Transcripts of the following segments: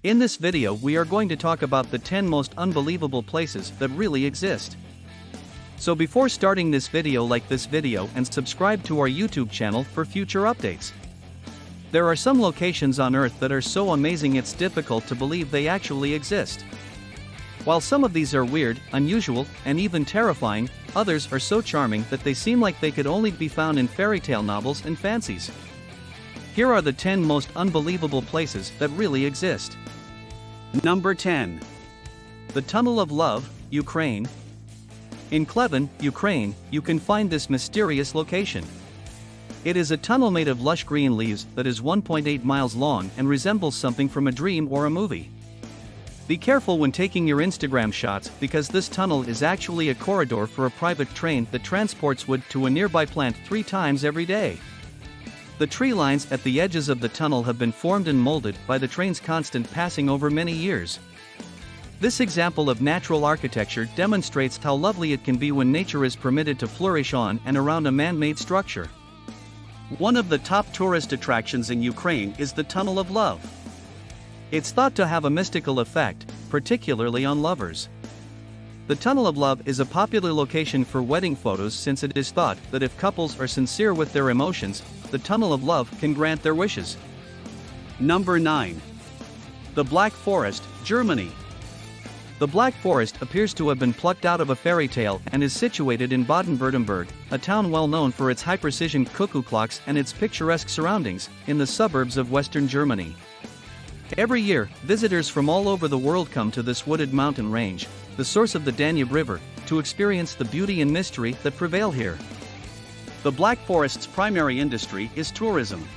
In this video we are going to talk about the 10 most unbelievable places that really exist. So before starting this video, like this video and subscribe to our YouTube channel for future updates. There are some locations on Earth that are so amazing it's difficult to believe they actually exist. While some of these are weird, unusual, and even terrifying, others are so charming that they seem like they could only be found in fairy tale novels and fancies. Here are the 10 most unbelievable places that really exist. Number 10. The Tunnel of Love, Ukraine. In Kleven, Ukraine, you can find this mysterious location. It is a tunnel made of lush green leaves that is 1.8 miles long and resembles something from a dream or a movie. Be careful when taking your Instagram shots because this tunnel is actually a corridor for a private train that transports wood to a nearby plant 3 times every day. The tree lines at the edges of the tunnel have been formed and molded by the train's constant passing over many years. This example of natural architecture demonstrates how lovely it can be when nature is permitted to flourish on and around a man-made structure. One of the top tourist attractions in Ukraine is the Tunnel of Love. It's thought to have a mystical effect, particularly on lovers. The Tunnel of Love is a popular location for wedding photos since it is thought that if couples are sincere with their emotions, the Tunnel of Love can grant their wishes. Number 9. The Black Forest, Germany. The Black Forest appears to have been plucked out of a fairy tale and is situated in Baden-Württemberg, a town well known for its high-precision cuckoo clocks and its picturesque surroundings, in the suburbs of western Germany. Every year, visitors from all over the world come to this wooded mountain range, the source of the Danube River, to experience the beauty and mystery that prevail here. The Black Forest's primary industry is tourism.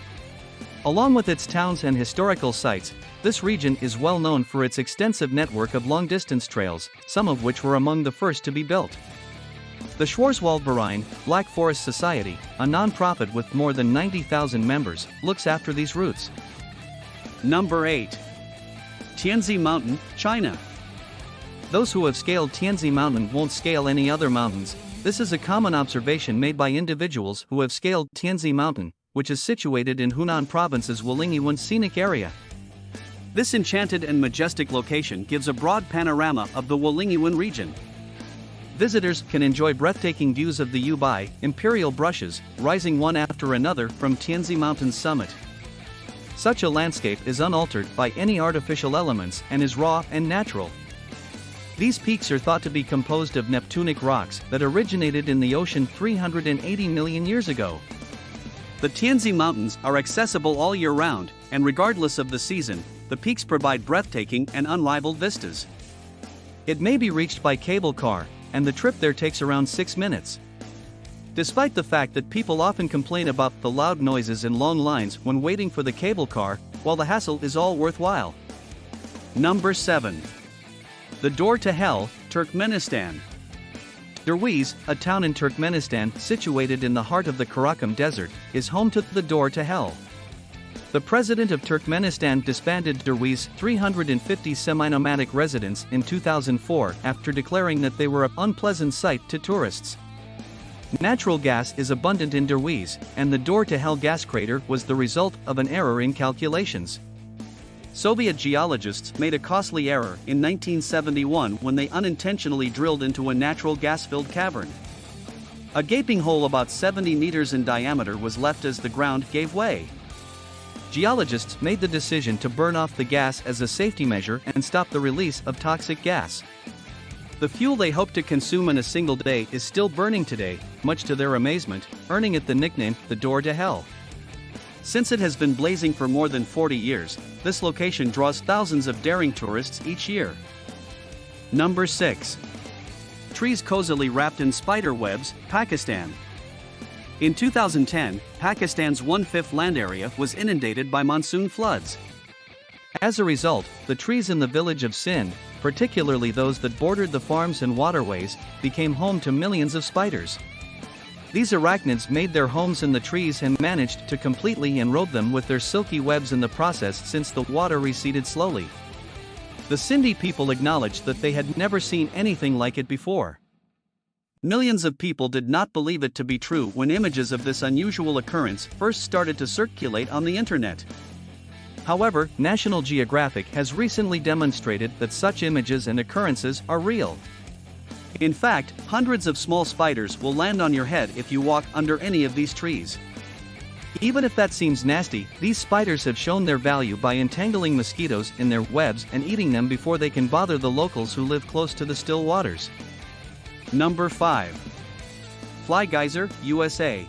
Along with its towns and historical sites, this region is well known for its extensive network of long-distance trails, some of which were among the first to be built. The Schwarzwaldverein, Black Forest Society, a non-profit with more than 90,000 members, looks after these routes. Number 8. Tianzi Mountain, China. Those who have scaled Tianzi Mountain won't scale any other mountains. This is a common observation made by individuals who have scaled Tianzi Mountain, which is situated in Hunan Province's Wolingyuan scenic area. This enchanted and majestic location gives a broad panorama of the Wolingyuan region. Visitors can enjoy breathtaking views of the Yubai, imperial brushes, rising one after another from Tianzi Mountain's summit. Such a landscape is unaltered by any artificial elements and is raw and natural. These peaks are thought to be composed of Neptunic rocks that originated in the ocean 380 million years ago. The Tianzi Mountains are accessible all year round, and regardless of the season, the peaks provide breathtaking and unrivaled vistas. It may be reached by cable car, and the trip there takes around 6 minutes. Despite the fact that people often complain about the loud noises and long lines when waiting for the cable car, while the hassle is all worthwhile. Number 7. The Door to Hell, Turkmenistan. Derwiz, a town in Turkmenistan situated in the heart of the Karakum Desert, is home to the Door to Hell. The president of Turkmenistan disbanded Derwiz's 350 semi-nomadic residents in 2004 after declaring that they were an unpleasant sight to tourists. Natural gas is abundant in Derwiz, and the Door to Hell gas crater was the result of an error in calculations. Soviet geologists made a costly error in 1971 when they unintentionally drilled into a natural gas-filled cavern. A gaping hole about 70 meters in diameter was left as the ground gave way. Geologists made the decision to burn off the gas as a safety measure and stop the release of toxic gas. The fuel they hoped to consume in a single day is still burning today, much to their amazement, earning it the nickname, the Door to Hell. Since it has been blazing for more than 40 years, this location draws thousands of daring tourists each year. Number 6. Trees cozily wrapped in spider webs, Pakistan. In 2010, Pakistan's 1/5 land area was inundated by monsoon floods. As a result, the trees in the village of Sindh, particularly those that bordered the farms and waterways, became home to millions of spiders. These arachnids made their homes in the trees and managed to completely enrobe them with their silky webs in the process since the water receded slowly. The Sindhi people acknowledged that they had never seen anything like it before. Millions of people did not believe it to be true when images of this unusual occurrence first started to circulate on the internet. However, National Geographic has recently demonstrated that such images and occurrences are real. In fact, hundreds of small spiders will land on your head if you walk under any of these trees. Even if that seems nasty, these spiders have shown their value by entangling mosquitoes in their webs and eating them before they can bother the locals who live close to the still waters. Number 5. Fly Geyser, USA.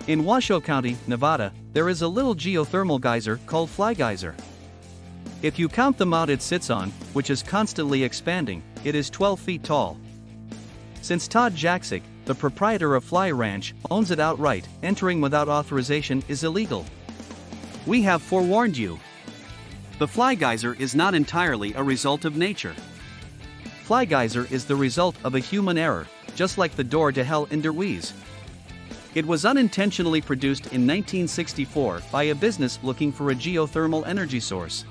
In Washoe County, Nevada, there is a little geothermal geyser called Fly Geyser. If you count the mount it sits on, which is constantly expanding, it is 12 feet tall. Since Todd Jaksic, the proprietor of Fly Ranch, owns it outright, entering without authorization is illegal. We have forewarned you. The Fly Geyser is not entirely a result of nature. Fly Geyser is the result of a human error, just like the door to hell in Deweese. It was unintentionally produced in 1964 by a business looking for a geothermal energy source.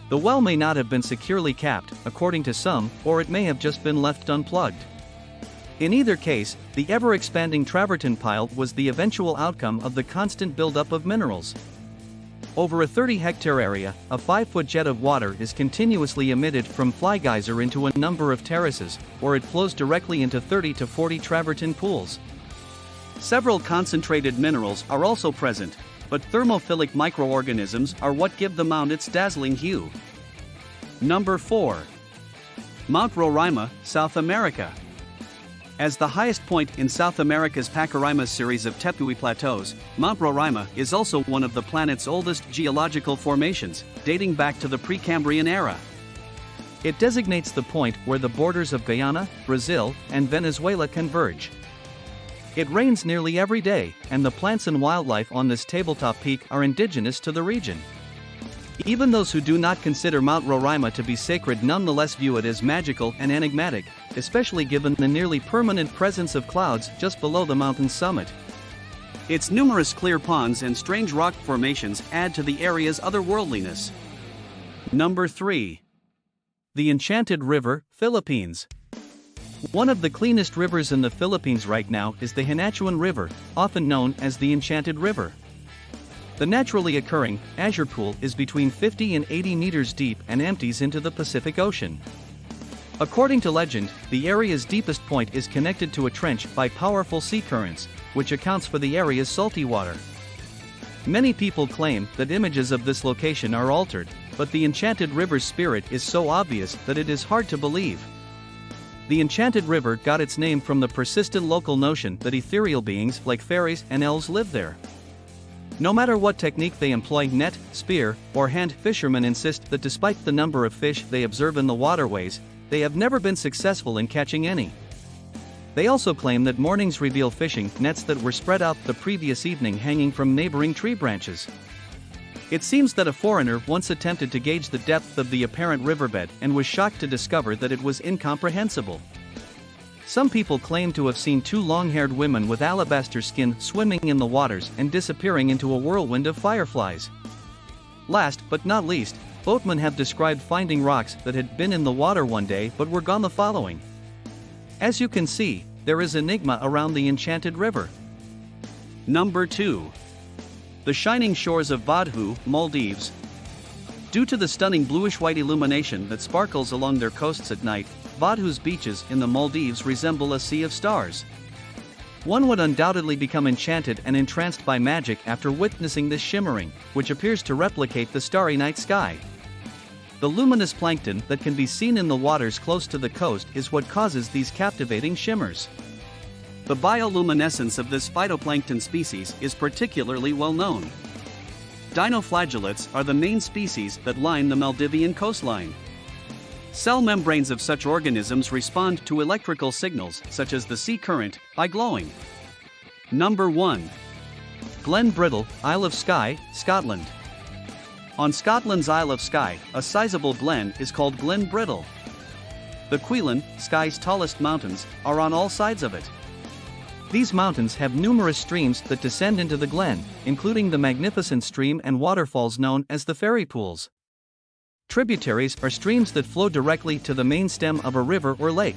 The well may not have been securely capped, according to some, or it may have just been left unplugged. In either case, the ever-expanding travertine pile was the eventual outcome of the constant buildup of minerals. Over a 30-hectare area, a 5-foot jet of water is continuously emitted from Fly Geyser into a number of terraces, or it flows directly into 30 to 40 travertine pools. Several concentrated minerals are also present, but thermophilic microorganisms are what give the mount its dazzling hue. Number 4. Mount Roraima, South America. As the highest point in South America's Pacaraima series of Tepui plateaus, Mount Roraima is also one of the planet's oldest geological formations, dating back to the Precambrian era. It designates the point where the borders of Guyana, Brazil, and Venezuela converge. It rains nearly every day, and the plants and wildlife on this tabletop peak are indigenous to the region. Even those who do not consider Mount Roraima to be sacred nonetheless view it as magical and enigmatic, especially given the nearly permanent presence of clouds just below the mountain's summit. Its numerous clear ponds and strange rock formations add to the area's otherworldliness. Number 3. The Enchanted River, Philippines. One of the cleanest rivers in the Philippines right now is the Hinatuan River, often known as the Enchanted River. The naturally occurring azure pool is between 50 and 80 meters deep and empties into the Pacific Ocean. According to legend, the area's deepest point is connected to a trench by powerful sea currents, which accounts for the area's salty water. Many people claim that images of this location are altered, but the Enchanted River's spirit is so obvious that it is hard to believe. The Enchanted River got its name from the persistent local notion that ethereal beings like fairies and elves live there. No matter what technique they employ, net, spear, or hand, fishermen insist that despite the number of fish they observe in the waterways, they have never been successful in catching any. They also claim that mornings reveal fishing nets that were spread out the previous evening hanging from neighboring tree branches. It seems that a foreigner once attempted to gauge the depth of the apparent riverbed and was shocked to discover that it was incomprehensible. Some people claim to have seen two long-haired women with alabaster skin swimming in the waters and disappearing into a whirlwind of fireflies. Last but not least, boatmen have described finding rocks that had been in the water one day but were gone the following. As you can see, there is enigma around the Enchanted River. Number 2. The shining shores of Vadhu, Maldives. Due to the stunning bluish-white illumination that sparkles along their coasts at night, Vadhu's beaches in the Maldives resemble a sea of stars. One would undoubtedly become enchanted and entranced by magic after witnessing this shimmering, which appears to replicate the starry night sky. The luminous plankton that can be seen in the waters close to the coast is what causes these captivating shimmers. The bioluminescence of this phytoplankton species is particularly well known. Dinoflagellates are the main species that line the Maldivian coastline. Cell membranes of such organisms respond to electrical signals, such as the sea current, by glowing. Number 1. Glen Brittle, Isle of Skye, Scotland. On Scotland's Isle of Skye, a sizable glen is called Glen Brittle. The Cuillin, Skye's tallest mountains, are on all sides of it. These mountains have numerous streams that descend into the glen, including the magnificent stream and waterfalls known as the fairy pools. Tributaries are streams that flow directly to the main stem of a river or lake.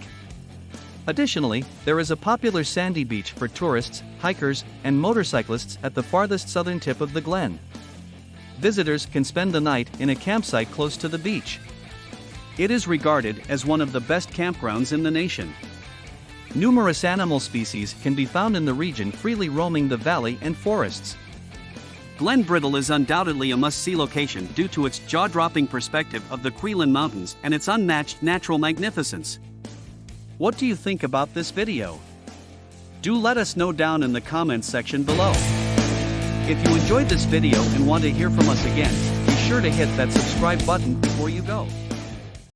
Additionally, there is a popular sandy beach for tourists, hikers, and motorcyclists at the farthest southern tip of the glen. visitors can spend the night in a campsite close to the beach. It is regarded as one of the best campgrounds in the nation. Numerous animal species can be found in the region, freely roaming the valley and forests. Glen Brittle is undoubtedly a must-see location due to its jaw-dropping perspective of the Quillen Mountains and its unmatched natural magnificence. What do you think about this video? Do let us know down in the comments section below. If you enjoyed this video and want to hear from us again, be sure to hit that subscribe button before you go.